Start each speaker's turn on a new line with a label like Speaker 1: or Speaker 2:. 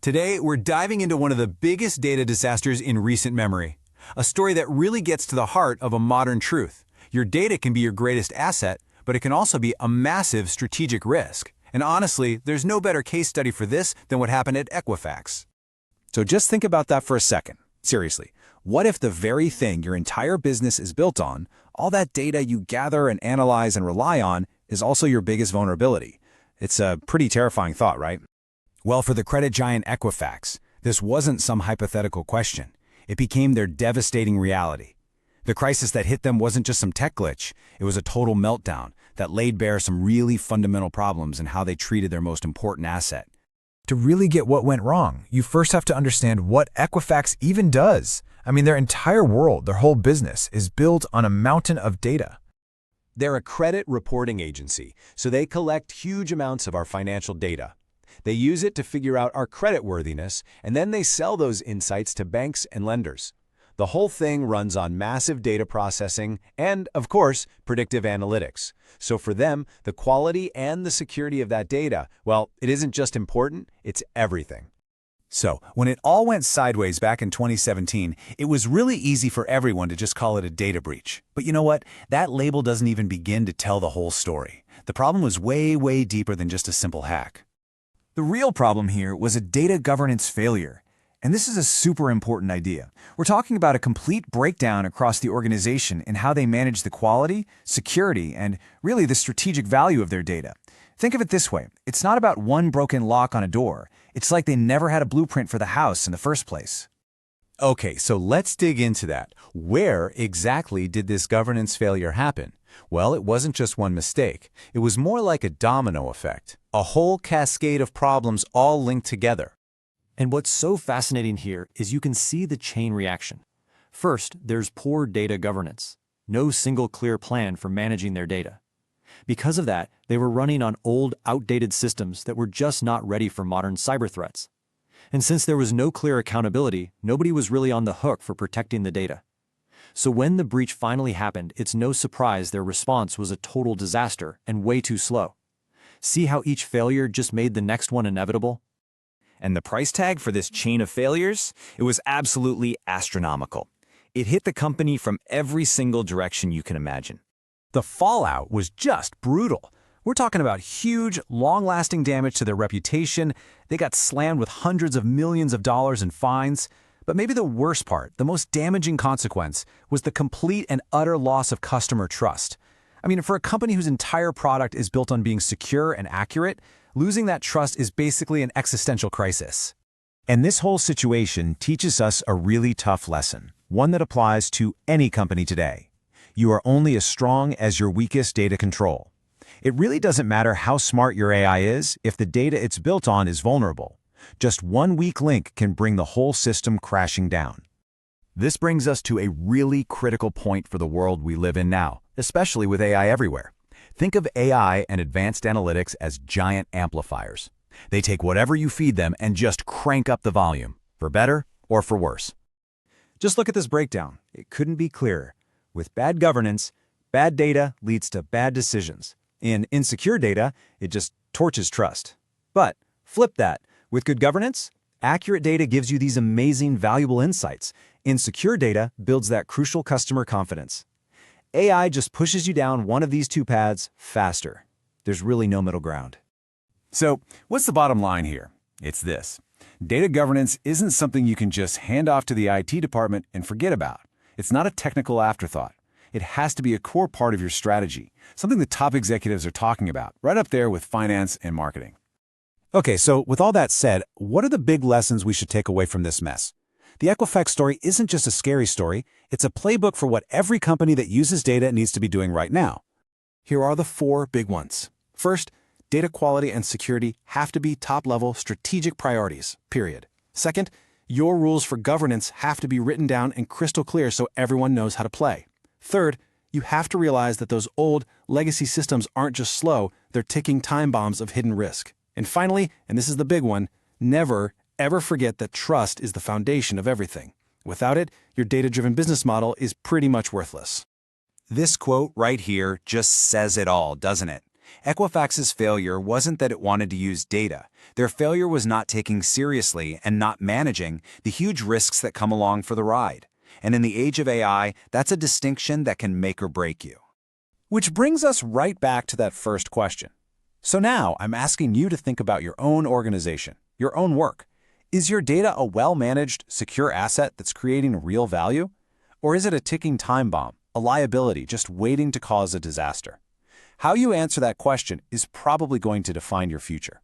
Speaker 1: Today, we're diving into one of the biggest data disasters in recent memory. A story that really gets to the heart of a modern truth. Your data can be your greatest asset, but it can also be a massive strategic risk. And honestly, there's no better case study for this than what happened at Equifax.
Speaker 2: So just think about that for a second. Seriously, what if the very thing your entire business is built on, all that data you gather and analyze and rely on, is also your biggest vulnerability? It's a pretty terrifying thought, right? Well, for the credit giant Equifax, this wasn't some hypothetical question. It became their devastating reality. The crisis that hit them wasn't just some tech glitch. It was a total meltdown that laid bare some really fundamental problems in how they treated their most important asset.
Speaker 3: To really get what went wrong, you first have to understand what Equifax even does. I mean, their entire world, their whole business, is built on a mountain of data.
Speaker 1: They're a credit reporting agency, so they collect huge amounts of our financial data. They use it to figure out our creditworthiness, and then they sell those insights to banks and lenders. The whole thing runs on massive data processing and, of course, predictive analytics. So for them, the quality and the security of that data, well, it isn't just important, it's everything.
Speaker 2: So, when it all went sideways back in 2017, it was really easy for everyone to just call it a data breach. But you know what? That label doesn't even begin to tell the whole story. The problem was way deeper than just a simple hack. The real problem here was a data governance failure. And this is a super important idea. We're talking about a complete breakdown across the organization in how they manage the quality, security, and really the strategic value of their data. Think of it this way. It's not about one broken lock on a door. It's like they never had a blueprint for the house in the first place.
Speaker 1: Okay, so let's dig into that. Where exactly did this governance failure happen? Well, it wasn't just one mistake. It was more like a domino effect. A whole cascade of problems all linked together.
Speaker 4: And what's so fascinating here is you can see the chain reaction. First, there's poor data governance. No single clear plan for managing their data. Because of that, they were running on old, outdated systems that were just not ready for modern cyber threats. And since there was no clear accountability, nobody was really on the hook for protecting the data. So when the breach finally happened, it's no surprise their response was a total disaster and way too slow. See how each failure just made the next one inevitable?
Speaker 2: And the price tag for this chain of failures? It was absolutely astronomical. It hit the company from every single direction you can imagine. The fallout was just brutal. We're talking about huge, long-lasting damage to their reputation. They got slammed with hundreds of millions of dollars in fines. But maybe the worst part, the most damaging consequence, was the complete and utter loss of customer trust. I mean, for a company whose entire product is built on being secure and accurate, losing that trust is basically an existential crisis. And this whole situation teaches us a really tough lesson, one that applies to any company today. You are only as strong as your weakest data control. It really doesn't matter how smart your AI is if the data it's built on is vulnerable. Just one weak link can bring the whole system crashing down. This brings us to a really critical point for the world we live in now, especially with AI everywhere. Think of AI and advanced analytics as giant amplifiers. They take whatever you feed them and just crank up the volume, for better or for worse. Just look at this breakdown. It couldn't be clearer. With bad governance, bad data leads to bad decisions. In insecure data, it just torches trust. But flip that. With good governance, accurate data gives you these amazing, valuable insights. Insecure data builds that crucial customer confidence. AI just pushes you down one of these two paths faster. There's really no middle ground. So, what's the bottom line here? It's this. Data governance isn't something you can just hand off to the IT department and forget about. It's not a technical afterthought. It has to be a core part of your strategy, something the top executives are talking about, right up there with finance and marketing. Okay, so with all that said, what are the big lessons we should take away from this mess? The Equifax story isn't just a scary story, it's a playbook for what every company that uses data needs to be doing right now. Here are the 4 big ones. First, data quality and security have to be top-level strategic priorities, period. Second, your rules for governance have to be written down and crystal clear so everyone knows how to play. Third, you have to realize that those old, legacy systems aren't just slow, they're ticking time bombs of hidden risk. And finally, and this is the big one, never, ever forget that trust is the foundation of everything. Without it, your data-driven business model is pretty much worthless. This quote right here just says it all, doesn't it? Equifax's failure wasn't that it wanted to use data. Their failure was not taking seriously and not managing the huge risks that come along for the ride. And in the age of AI, that's a distinction that can make or break you.
Speaker 1: Which brings us right back to that first question. So now I'm asking you to think about your own organization, your own work. Is your data a well-managed, secure asset that's creating real value? Or is it a ticking time bomb, a liability just waiting to cause a disaster? How you answer that question is probably going to define your future.